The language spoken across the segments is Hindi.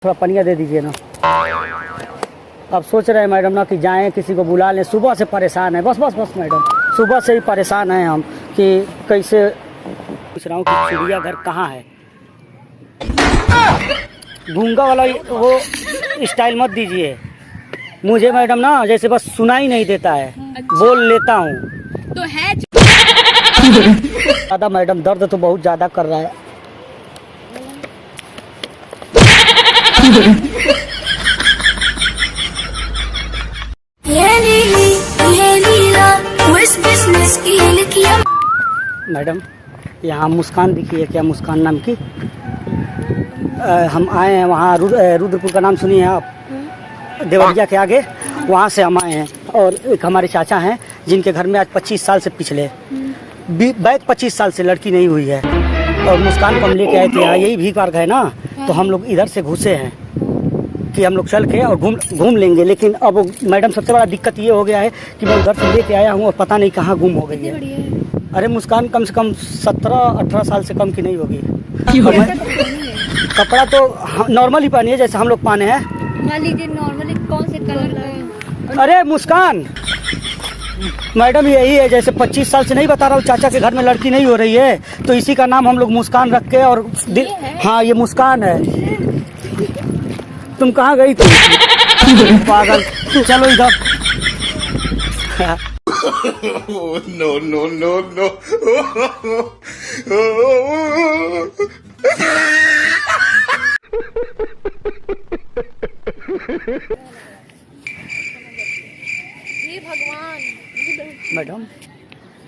थोड़ा पनिया दे दीजिए ना। अब सोच रहे हैं मैडम ना कि जाएं किसी को बुला लें, सुबह से परेशान है। बस बस बस मैडम, सुबह से ही परेशान हैं हम कि कैसे। पूछ रहा हूँ कि चिड़ियाघर कहाँ है। गूंगा वाला वो स्टाइल मत दीजिए मुझे मैडम ना, जैसे बस सुनाई नहीं देता है। अच्छा। बोल लेता हूँ तो है ज़्यादा मैडम, दर्द तो बहुत ज़्यादा कर रहा है। मैडम यहाँ मुस्कान दिखी है क्या? मुस्कान नाम की हम आए हैं वहाँ रुद्रपुर का नाम सुनिए आप, देवरिया के आगे, वहाँ से हम आए हैं। और एक हमारे चाचा हैं जिनके घर में आज 25 साल से पिछले बैक 25 साल से लड़की नहीं हुई है। और मुस्कान को हम लेके आए थे यहाँ, यही भीख पार्क है ना, तो हम लोग इधर से घुसे हैं कि हम लोग चल के और घूम लेंगे। लेकिन अब मैडम सबसे बड़ा दिक्कत ये हो गया है कि मैं उधर से लेके आया हूँ और पता नहीं कहाँ गुम हो गई है। अरे मुस्कान कम से कम 17-18 साल से कम की नहीं होगी। कपड़ा तो नॉर्मल ही पहनी है जैसे हम लोग पहने हैं। मान लीजिए नॉर्मली कौन से कलर का? अरे मुस्कान मैडम यही है, जैसे 25 साल से नहीं बता रहा हूँ, चाचा के घर में लड़की नहीं हो रही है तो इसी का नाम हम लोग मुस्कान रख के। और हाँ ये मुस्कान है। तुम कहाँ गई थी पागल? चलो इधर। no, no, no, no. हे भगवान। मैडम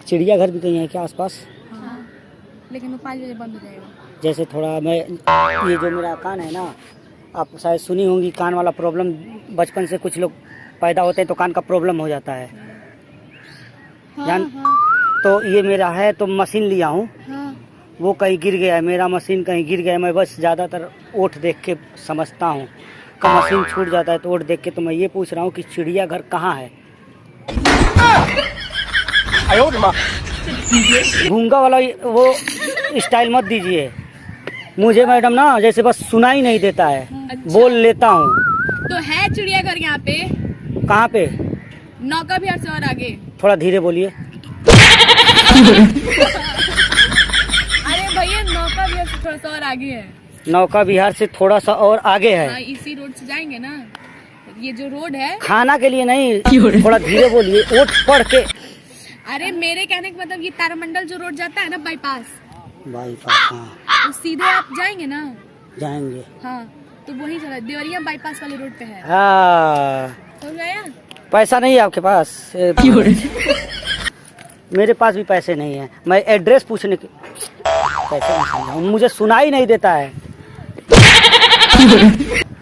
चिड़ियाघर भी कहीं है क्या आसपास? हाँ, लेकिन वो 5 बजे बंद हो जाएगा। जैसे थोड़ा मैं, ये जो मेरा कान है ना, आप शायद सुनी होंगी कान वाला प्रॉब्लम, बचपन से कुछ लोग पैदा होते हैं तो कान का प्रॉब्लम हो जाता है। हाँ, हाँ, तो ये मेरा है, तो मशीन लिया हूँ। हाँ। वो कहीं गिर गया है, मेरा मशीन कहीं गिर गया है। मैं बस ज़्यादातर ओठ देख के समझता हूँ, कब मशीन छूट जाता है तो ओठ देख के। तो मैं ये पूछ रहा हूँ कि चिड़ियाघर कहाँ है। गूंगा वाला वो स्टाइल मत दीजिए मुझे मैडम ना, जैसे बस सुनाई नहीं देता है। अच्छा। बोल लेता हूँ। तो है चिड़ियाघर यहाँ पे? कहाँ पे? नौका विहार से और आगे। थोड़ा धीरे बोलिए। अरे भैया नौका विहार से थोड़ा सा और आगे है। नौका विहार से थोड़ा सा और आगे है। हाँ, इसी रोड से जाएंगे ना, ये जो रोड है। खाना के लिए नहीं, थोड़ा धीरे बोलिए, ओठ पढ़ के। अरे मेरे कहने का मतलब ये तारामंडल जो रोड जाता है ना, बाईपास। हाँ तो सीधे आप जाएंगे ना? जाएंगे। हाँ, तो वही जगह देवरिया बाईपास वाले रोड पे है। हाँ, हो गया? पैसा नहीं है आपके पास? मेरे पास भी पैसे नहीं है। मैं एड्रेस पूछने के पैसे नहीं समझाऊँ, मुझे सुनाई नहीं देता है।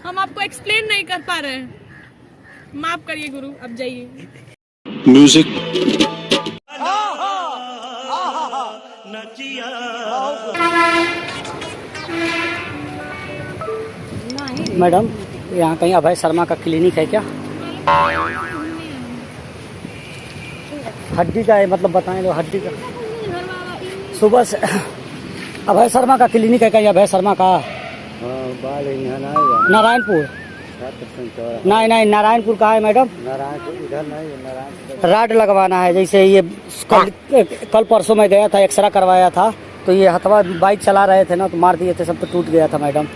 हम आपको एक्सप्लेन नहीं कर पा रहे हैं, माफ करिए गुरु, अब जाइए। Music. मैडम यहाँ कहीं अभय शर्मा का क्लिनिक है क्या? हड्डी का है, मतलब बताएं तो हड्डी का। सुबह से अभय शर्मा का क्लिनिक है क्या? अभय शर्मा का नारायणपुर? नहीं नहीं, नारायणपुर का है मैडम। नारायणपुर इधर नहीं, राड लगवाना है। जैसे ये कल परसों में गया था, एक्सरा करवाया था, तो ये हथवा बाइक चला रहे थे ना, तो मार दिए थे, सब तो टूट गया था मैडम।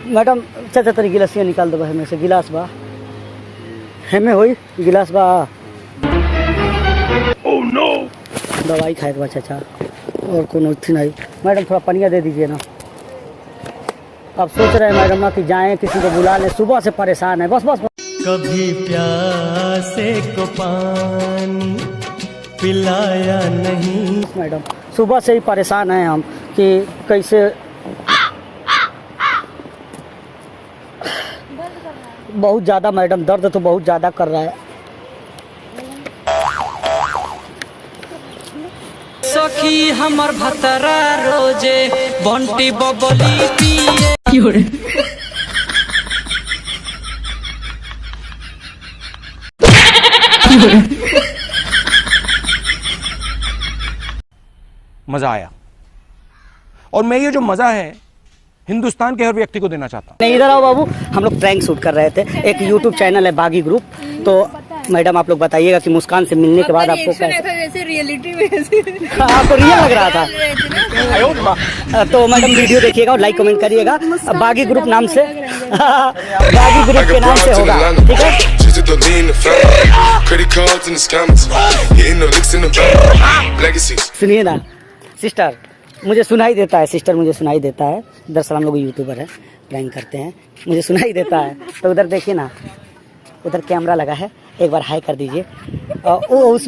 मैडम चाचा तरी गिलासिया निकाल दो हमें से, गिलास बा हमें हुई गिलास बा। ओह नो, दवाई खाए के बा चाचा, और कोनो थी नहीं। मैडम थोड़ा पनिया दे दीजिए ना। अब सोच रहे हैं मैडम ना कि जाएं किसी को बुला लें, सुबह से परेशान है। बस बस बस। कभी प्यासे को पानी पिलाया नहीं। मैडम सुबह से ही परेशान हैं हम कि कैसे। बहुत ज़्यादा मैडम, दर्द तो बहुत ज़्यादा कर रहा है। सखी हमर भतरा रोजे बंटी बबली पिए। मजा आया, और मैं ये जो मजा है हिंदुस्तान के हर व्यक्ति को देना चाहता हूँ। नहीं, इधर आओ बाबू। हम लोग प्रैंक शूट कर रहे थे। एक यूट्यूब चैनल है बागी ग्रुप। तो मैडम आप लोग बताइएगा कि मुस्कान से मिलने के बाद आपको कैसा, जैसे रियलिटी में आपको रियल लग रहा था? तो मैडम वीडियो देखिएगा और लाइक कमेंट करिएगा। बागी ग्रुप नाम से बागी ग्रुप के नाम से होगा, ठीक है? सुनिए ना सिस्टर, मुझे सुनाई देता है। सिस्टर मुझे सुनाई देता है। दरअसल हम लोग यूट्यूबर है, प्रैंक करते हैं, मुझे सुनाई देता है। तो उधर देखिए ना, उधर कैमरा लगा है, एक बार हाई कर दीजिए। उस